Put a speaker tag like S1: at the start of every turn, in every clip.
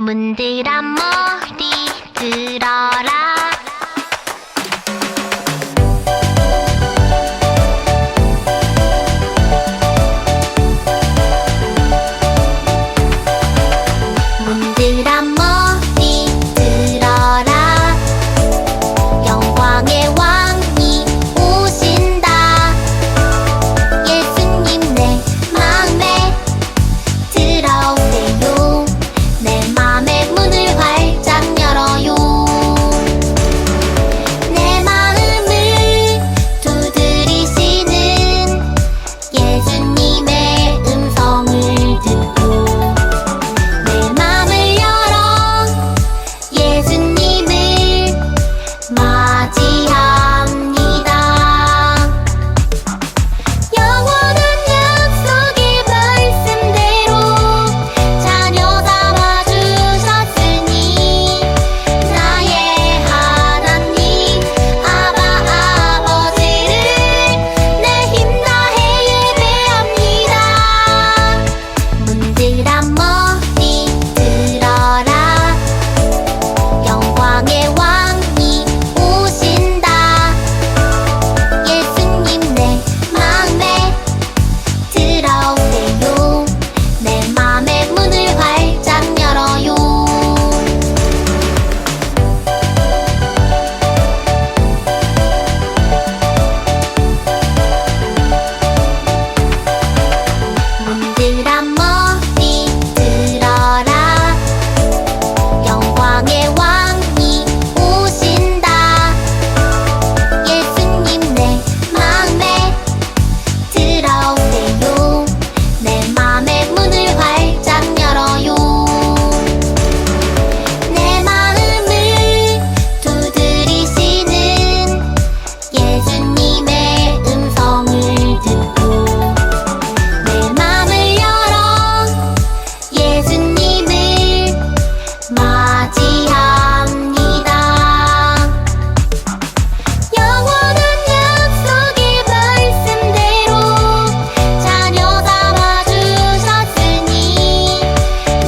S1: 문드란 머리 들어라. 문드란 머리 들어라. 영광의 왕이 오신다. 예수님 내 맘에 들어오세요. 내 맘의 문을 활짝 열어요. 내 마음을 두드리시는 예수님의 음성을 듣고 내 맘을 열어 예수님을 맞이합니다. 영원한 약속의 말씀대로 자녀 삼아주셨으니 나의 하나님 아바 아버지를 내 힘 다해 예배합니다. 문드란 머리 들어라. 영광의 왕이 오신다. 예수님 내 맘에 들어오세요. 내 맘의 문을 활짝 열어요. 문드란 머리 들어라. 영광의 왕이 오신다. 예수님 내 맘에 들어오세요. 내 맘의 문을 활짝 열어요. 내 마음을 두드리시는 예수님의 음성을 듣고 내 맘을 열어 예수님을 맞이합니다. 영원한 약속의 말씀대로 자녀 삼아주셨으니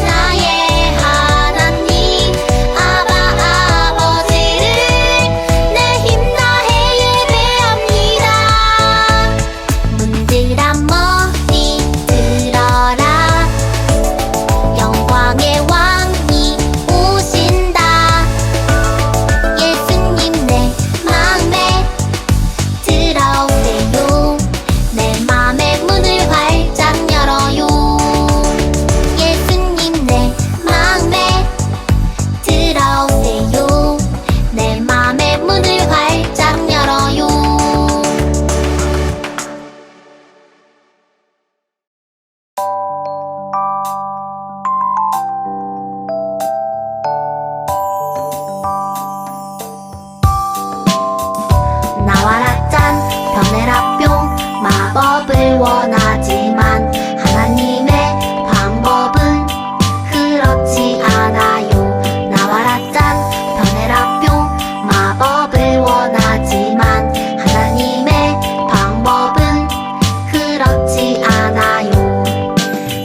S1: 나의 하나님 아바 아버지를 내 힘 다해 예배합니다. 문드란 머리 들어라. 영광의 왕이 오신다. 예수님 내 맘에 들어오세요. 내 맘의 문을 활짝 열어요. 예수님 내 맘에 들어오세요. 내 맘의 문을 활짝 열어요. 나와라 짠 변해라 뿅. 마법을 원하지만 하나님의 방법은 그렇지 않아요. 나와라 짠 변해라 뿅. 마법을 원하지만 하나님의 방법은 그렇지 않아요.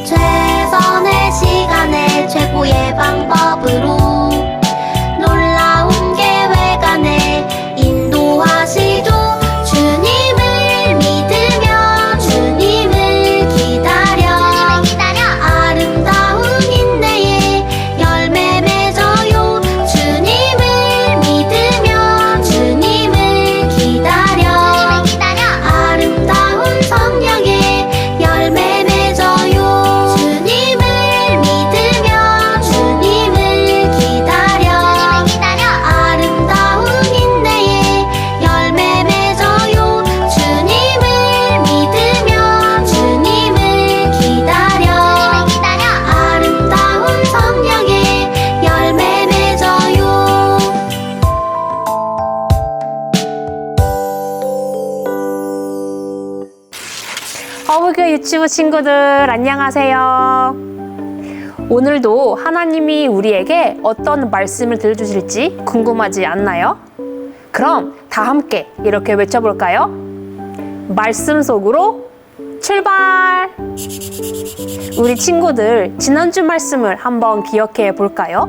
S1: 최선의 시간에 최고의 방법으로 놀라운 계획 안에 인도하시죠. 주님을 믿으며 주님을 기다려 아름다운 인내의 열매 맺어요. 주님을 믿으며 주님을 기다려 아름다운 성령의 열매 맺어요. 주님을 믿으며 주님을 기다려 아름다운 인내의 열매 맺어요. 주님을 믿으며 주님을 기다려 아름다운 성령의 열매 맺어요.
S2: 어부교 유치부 친구들 안녕하세요. 오늘도 하나님이 우리에게 어떤 말씀을 들려주실지 궁금하지 않나요? 그럼 다 함께 이렇게 외쳐볼까요? 말씀 속으로 출발! 우리 친구들, 지난주 말씀을 한번 기억해 볼까요?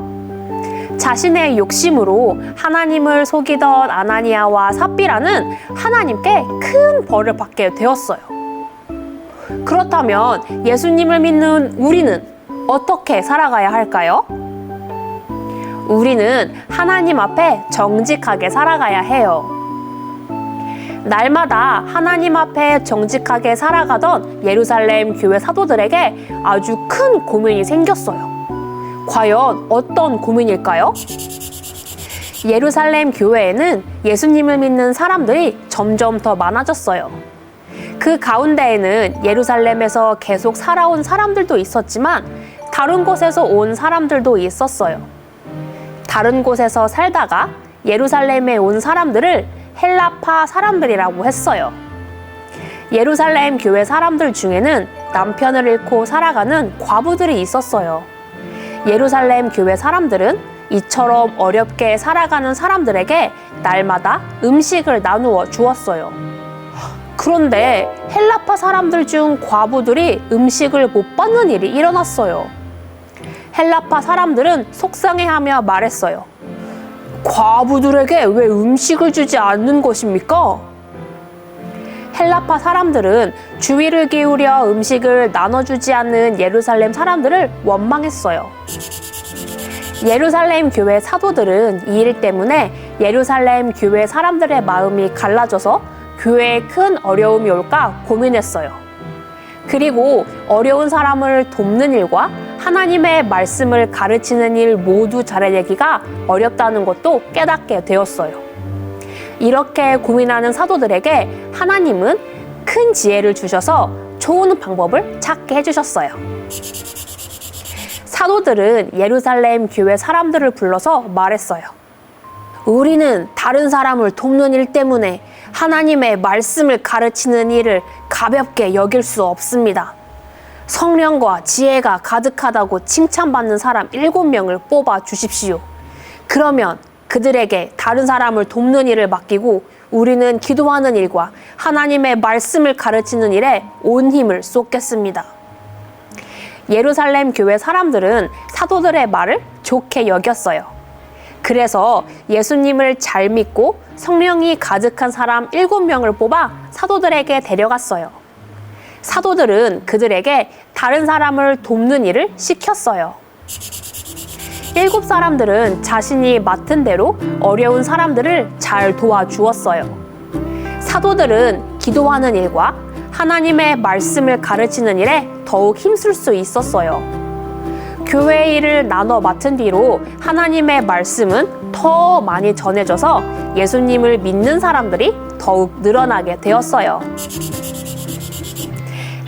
S2: 자신의 욕심으로 하나님을 속이던 아나니아와 삽비라는 하나님께 큰 벌을 받게 되었어요. 그렇다면 예수님을 믿는 우리는 어떻게 살아가야 할까요? 우리는 하나님 앞에 정직하게 살아가야 해요. 날마다 하나님 앞에 정직하게 살아가던 예루살렘 교회 사도들에게 아주 큰 고민이 생겼어요. 과연 어떤 고민일까요? 예루살렘 교회에는 예수님을 믿는 사람들이 점점 더 많아졌어요. 그 가운데에는 예루살렘에서 계속 살아온 사람들도 있었지만 다른 곳에서 온 사람들도 있었어요. 다른 곳에서 살다가 예루살렘에 온 사람들을 헬라파 사람들이라고 했어요. 예루살렘 교회 사람들 중에는 남편을 잃고 살아가는 과부들이 있었어요. 예루살렘 교회 사람들은 이처럼 어렵게 살아가는 사람들에게 날마다 음식을 나누어 주었어요. 그런데 헬라파 사람들 중 과부들이 음식을 못 받는 일이 일어났어요. 헬라파 사람들은 속상해하며 말했어요. 과부들에게 왜 음식을 주지 않는 것입니까? 헬라파 사람들은 주의를 기울여 음식을 나눠주지 않는 예루살렘 사람들을 원망했어요. 예루살렘 교회 사도들은 이 일 때문에 예루살렘 교회 사람들의 마음이 갈라져서 교회에 큰 어려움이 올까 고민했어요. 그리고 어려운 사람을 돕는 일과 하나님의 말씀을 가르치는 일 모두 잘해내기가 어렵다는 것도 깨닫게 되었어요. 이렇게 고민하는 사도들에게 하나님은 큰 지혜를 주셔서 좋은 방법을 찾게 해주셨어요. 사도들은 예루살렘 교회 사람들을 불러서 말했어요. 우리는 다른 사람을 돕는 일 때문에 하나님의 말씀을 가르치는 일을 가볍게 여길 수 없습니다. 성령과 지혜가 가득하다고 칭찬받는 사람 7명을 뽑아 주십시오. 그러면 그들에게 다른 사람을 돕는 일을 맡기고 우리는 기도하는 일과 하나님의 말씀을 가르치는 일에 온 힘을 쏟겠습니다. 예루살렘 교회 사람들은 사도들의 말을 좋게 여겼어요. 그래서 예수님을 잘 믿고 성령이 가득한 사람 7명을 뽑아 사도들에게 데려갔어요. 사도들은 그들에게 다른 사람을 돕는 일을 시켰어요. 7사람들은 자신이 맡은 대로 어려운 사람들을 잘 도와주었어요. 사도들은 기도하는 일과 하나님의 말씀을 가르치는 일에 더욱 힘쓸 수 있었어요. 교회의 일을 나눠 맡은 뒤로 하나님의 말씀은 더 많이 전해져서 예수님을 믿는 사람들이 더욱 늘어나게 되었어요.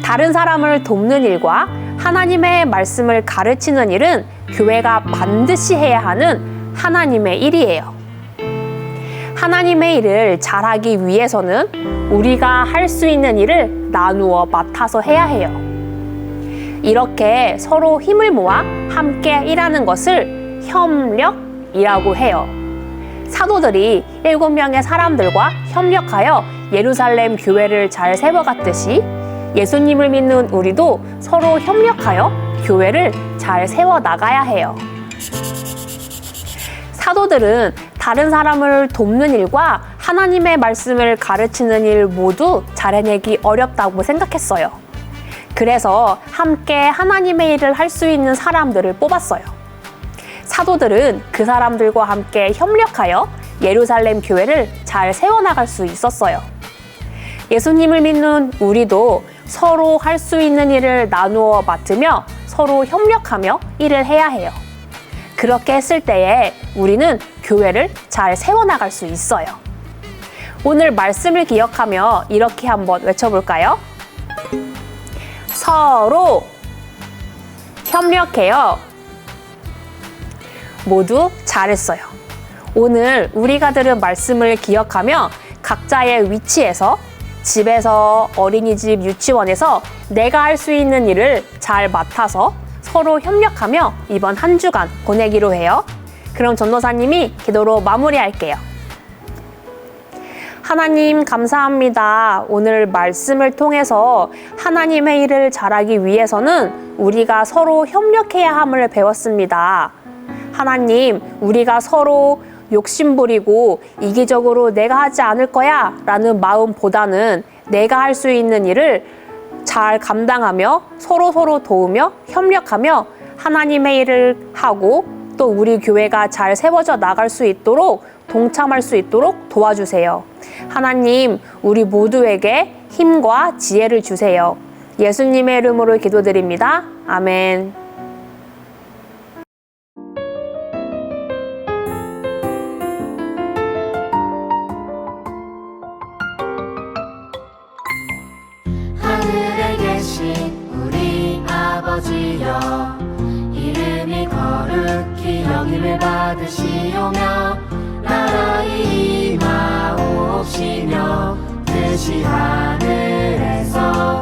S2: 다른 사람을 돕는 일과 하나님의 말씀을 가르치는 일은 교회가 반드시 해야 하는 하나님의 일이에요. 하나님의 일을 잘하기 위해서는 우리가 할 수 있는 일을 나누어 맡아서 해야 해요. 이렇게 서로 힘을 모아 함께 일하는 것을 협력이라고 해요. 사도들이 7명의 사람들과 협력하여 예루살렘 교회를 잘 세워갔듯이 예수님을 믿는 우리도 서로 협력하여 교회를 잘 세워나가야 해요. 사도들은 다른 사람을 돕는 일과 하나님의 말씀을 가르치는 일 모두 잘해내기 어렵다고 생각했어요. 그래서 함께 하나님의 일을 할 수 있는 사람들을 뽑았어요. 사도들은 그 사람들과 함께 협력하여 예루살렘 교회를 잘 세워나갈 수 있었어요. 예수님을 믿는 우리도 서로 할 수 있는 일을 나누어 맡으며 서로 협력하며 일을 해야 해요. 그렇게 했을 때에 우리는 교회를 잘 세워나갈 수 있어요. 오늘 말씀을 기억하며 이렇게 한번 외쳐볼까요? 서로 협력해요. 모두 잘했어요. 오늘 우리가 들은 말씀을 기억하며 각자의 위치에서 집에서, 어린이집, 유치원에서 내가 할 수 있는 일을 잘 맡아서 서로 협력하며 이번 한 주간 보내기로 해요. 그럼 전도사님이 기도로 마무리할게요. 하나님 감사합니다. 오늘 말씀을 통해서 하나님의 일을 잘하기 위해서는 우리가 서로 협력해야 함을 배웠습니다. 하나님, 우리가 서로 욕심부리고 이기적으로 내가 하지 않을 거야 라는 마음보다는 내가 할 수 있는 일을 잘 감당하며 서로 도우며 협력하며 하나님의 일을 하고 또 우리 교회가 잘 세워져 나갈 수 있도록 동참할 수 있도록 도와주세요. 하나님, 우리 모두에게 힘과 지혜를 주세요. 예수님의 이름으로 기도드립니다. 아멘.
S3: 하늘에 계신 우리 아버지여, 이름이 거룩히 여김을 받으시오며 나라의 임하옵시며 뜻이 하늘에서